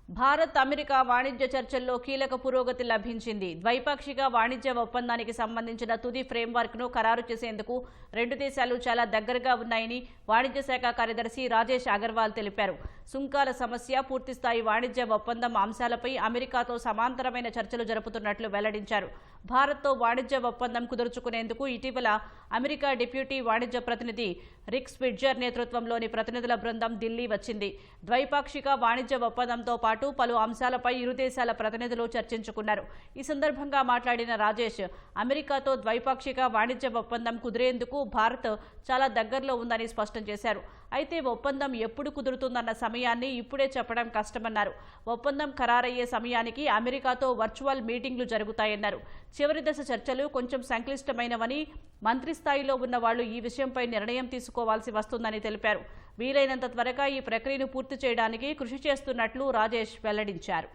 Bharat America వాణిజ్య చర్చల్లో కీలక పురోగతి లభించింది. ద్వైపాక్షిక వాణిజ్య ఒప్పందానికి సంబంధించిన తుది ఫ్రేమ్వర్క్ ను ఖరారు చేసేందుకు రెండు దేశాలు చాలా దగ్గరగా ఉన్నాయని వాణిజ్య శాఖ కార్యదర్శి రాజేష్ అగర్వాల్ తెలిపారు. సుంకాల సమస్య, పూర్తిస్థాయి వాణిజ్య ఒప్పందం అంశాలపై అమెరికాతో సమాంతరమైన చర్చలు జరుపుతున్నట్లు వెల్లడించారు. భారత్తో వాణిజ్య ఒప్పందం కుదుర్చుకునేందుకు ఇటీవల అమెరికా డిప్యూటీ వాణిజ్య ప్రతినిధి రిక్ స్పిట్జర్ నేతృత్వంలోని ప్రతినిధుల బృందం ఢిల్లీ వచ్చింది. ద్వైపాక్షిక వాణిజ్య ఒప్పందంతో పాటు పలు అంశాలపై ఇరు దేశాల ప్రతినిధులు చర్చించుకున్నారు. ఈ సందర్భంగా మాట్లాడిన రాజేష్, అమెరికాతో ద్వైపాక్షిక వాణిజ్య ఒప్పందం కుదిరేందుకు భారత్ చాలా దగ్గరలో ఉందని స్పష్టం చేశారు. అయితే ఒప్పందం ఎప్పుడు కుదురుతుందన్న సమయాన్ని ఇప్పుడే చెప్పడం కష్టమన్నారు. ఒప్పందం ఖరారయ్యే సమయానికి అమెరికాతో వర్చువల్ మీటింగ్లు జరుగుతాయన్నారు. చివరి దశ చర్చలు కొంచెం సంక్లిష్టమైనవని, మంత్రి స్థాయిలో ఉన్న వాళ్లు ఈ విషయంపై నిర్ణయం తీసుకోవాల్సి వస్తుందని తెలిపారు. వీలైనంత త్వరగా ఈ ప్రక్రియను పూర్తి చేయడానికి కృషి చేస్తున్నట్లు రాజేష్ వెల్లడించారు.